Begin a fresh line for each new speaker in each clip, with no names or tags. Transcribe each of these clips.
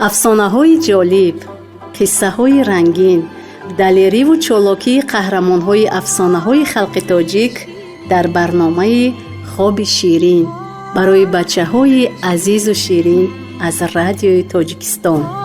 افسانه‌های جالب، قصه‌های رنگین، دلیری و چالاکی قهرمان‌های افسانه‌های خلق تاجیک در برنامه خواب شیرین برای بچه‌های عزیز و شیرین از رادیوی تاجیکستان.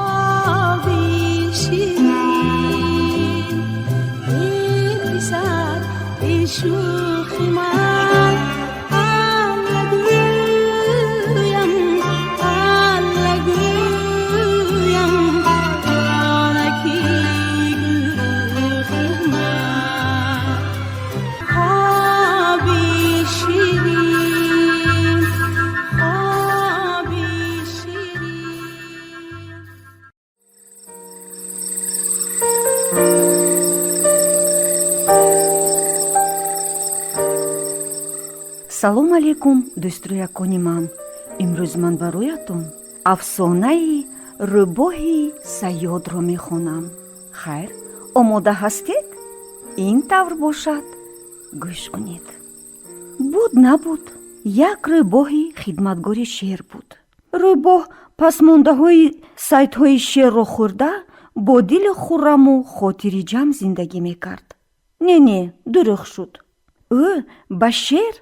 салом алейкум дӯстроякони ман. имрӯз ман бароятон афсонаи рӯбоҳи саёдро мехонам. хайр, омода ҳастед? ин тавр бошад, гӯш кунед. буд набуд, як рӯбоҳи хидматгори шер буд. рӯбоҳ пасмондаҳои сайтҳои шерро хӯрда, бо дили хурраму хотири ҷамъ зиндагӣ мекард. не дурӯғ шуд. ӯ ба шер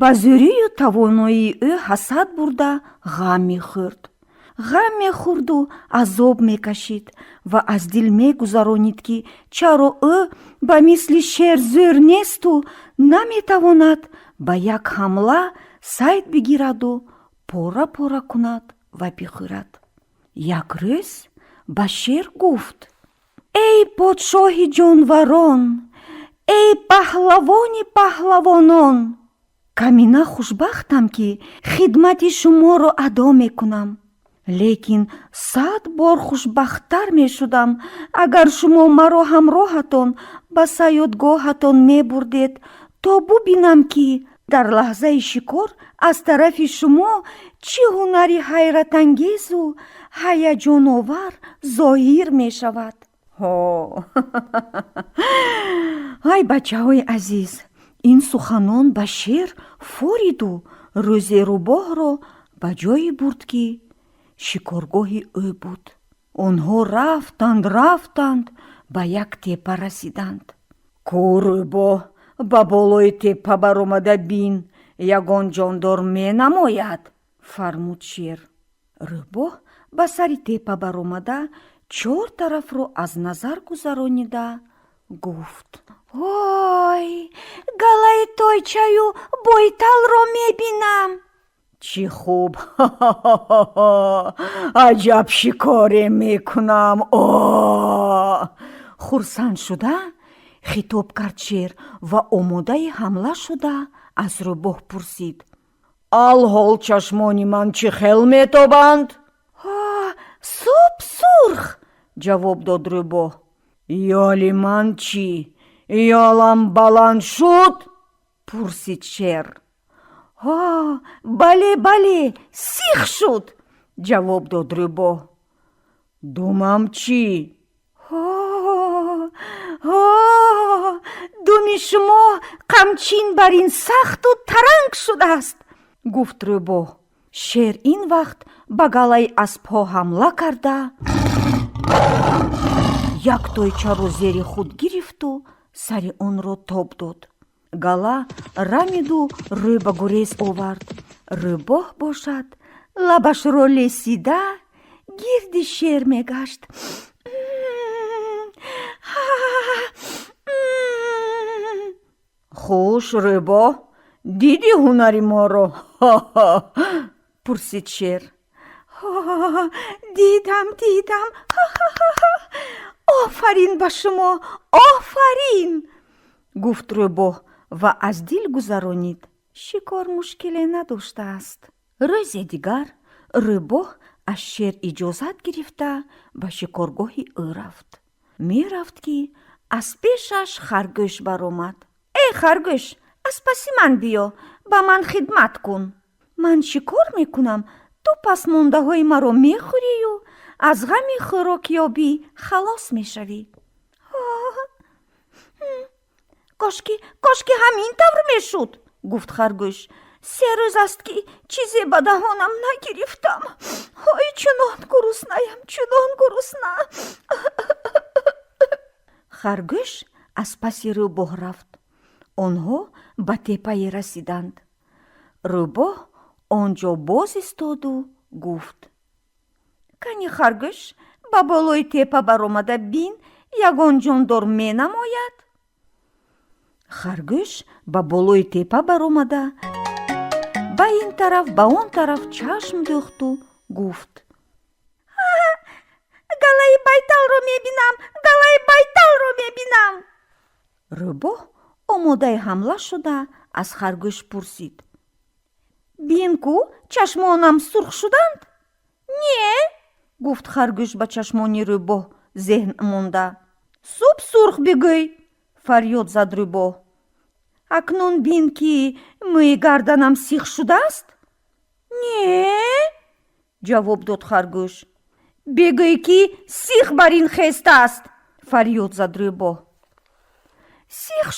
ба зӯрию тавоноии ӯ ҳасад бурда ғам мехӯрду азоб мекашид ва аз дил мегузаронид ки чаро ӯ ба мисли шер зӯр несту наметавонад ба як ҳамла сайд бигираду пора кунад ва бихӯрад. як рӯз ба шер гуфт: эй подшоҳи ҷонварон, эй паҳлавони паҳлавонон, камина хушбахтам ки хидмати шуморо адо мекунам, лекин 100 бор хушбахттар мешудам агар шумо маро ҳамроҳатон ба саёдгоҳатон мебурдед, то бубинам ки дар лаҳзаи шикор аз тарафи шумо чӣ ҳунари ҳайратангезу ҳаяҷоновар зоҳир мешавад. ай бачаҳои азиз, ин суханон ба шер фориду рӯзе рӯбоҳро ба ҷое бурд ки шикоргоҳи ӯ буд. онҳо рафтанд, ба як теппа расиданд. ку рӯбоҳ, ба болои теппа баромада бин, ягон ҷондор менамояд, фармуд шер. рӯбоҳ ба сари теппа баромада, 4 тарафро аз назар гузаронида гуфт: ой, галаи тойчаю бойталро мебинам. чӣ хуб, аҷаб шикоре мекунам. хурсанд шуда хитоб кард шер ва омодаи ҳамла шуда аз рӯбоҳ пурсид: алҳол чашмони ман чӣ хел метобанд? суб сурх, ҷавоб дод рӯбоҳ. ёли ман чӣ? ёлам баланд шуд? пурсид шер. бале, сих шуд, ҷавоб дод рӯбоҳ. думам чӣ? думи шумо қамчин бар ин сахту таранг шудааст, гуфт рӯбоҳ. шер ин вақт ба галаи аспҳо ҳамла карда, як тойчаро зери худ гирифту сари онро тоб дод. гала рамиду рӯй ба гурез овард. рӯбоҳ бошад, лабашро лесида гирди шер мегашт. хуш, рӯбоҳ, диди ҳунари моро? пурсид шер. дидам. офарин ба шумо, офарин, гуфт рӯбоҳ ва аз дил гузаронид. шикор мушкиле надоштааст. рӯзи дигар рӯбоҳ аз шер иҷозат гирифта ба шикоргоҳи ӯ рафт. мерафт ки аз пешаш харгӯш баромад. эй харгӯш, аз паси ман биё, ба ман хидмат кун. ман шикор мекунам, ту пасмондаҳои маро мехӯрию аз ғами хӯрокёбӣ халос мешавӣ. кошки ҳамин тавр мешуд, гуфт харгӯш. 3 روز است که چیزی به دهانم نگرفتم. های چنان گرسنه‌ام، چنان گرسنه. خرگوش از پس روباه رفت. آنها به تپه رسیدند. روباه آنجا باز ایستاد و گفت: کنی خرگوش، به بالای تپه برآمده بین، یگان جاندار می نماید. خرگوش به بالای تپه برآمده به این طرف به آن طرف چشم دوخت و گفت: گلای بیتل رو می بینم، گلای بیتل رو می بینم. روباه آماده حمله شده از خرگوش پرسید: بین کو چشمانم سرخ شدند؟ نه، گفت خرگوش به چشمانی روباه ذهن مانده. صبح سرخ بگوی، فریاد زد روباه. اکنون بین که موی گردنم سیخ شده است؟ نه، جواب داد خرگوش. بگوی که سیخ بر این خیست است، فریاد زد روباه. سیخ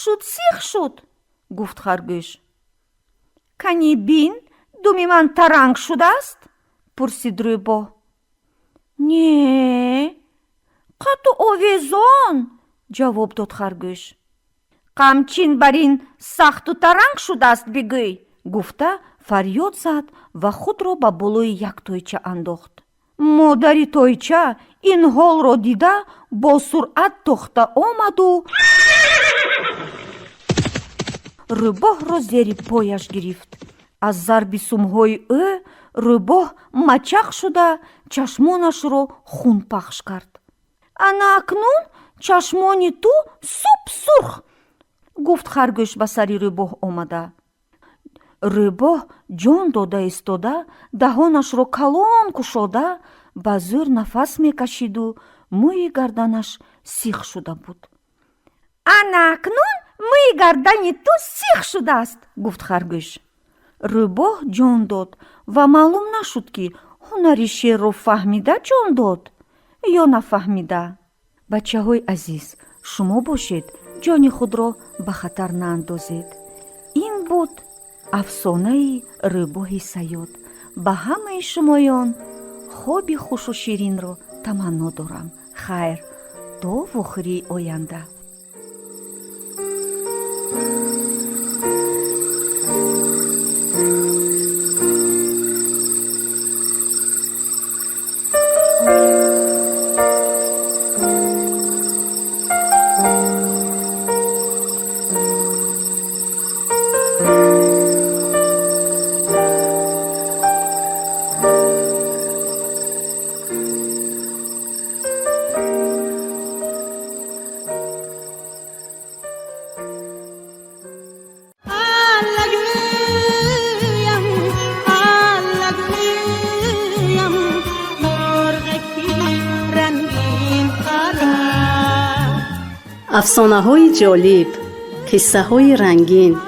شد، گفت خرگوش. کنی بین دومی من ترنگ شده است؟ پرسید روباه. نه، قطع آویزان، جواب داد خرگوش. قمچین بر این سخت و ترنگ شده است بگوی، گفته فریاد زد و خود را به بالای یک تایچه انداخت. مادری تایچه این حال را دیده با سرعت تاخته آمد و روباه را زیر پایش گرفت. از ضرب سمهای او روباه مچق شده چشمانش را خون پخش کرد. انا اکنون چشمانی تو سرخ، گفت خرگوش به سری روباه آمده. روباه جان داده ایستاده دهانش را کلان گشاده به زور نفس میکشید و موی گردنش سیخ شده بود. انا اکنون موی گردن تو سیخ شده است، گفت خرگوش. روباه جان داد و معلوم نشد که هنری شعر رو فهمیده جان داد یا نفهمیده. بچه های عزیز، شما باشید جان خود را به خطر ناندازید. این بود افسانه روباه صیاد. به همه شمایان خوابی خوش و شیرین را تمنا دارم. خیر، تا وخری آینده.
افسانه‌های جالب، قصه‌های رنگین،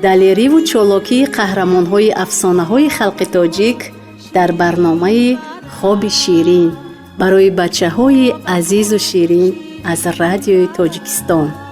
دلیری و چالاکی قهرمان‌های افسانه‌های خلق تاجیک در برنامه خواب شیرین برای بچه‌های عزیز و شیرین از رادیوی تاجیکستان.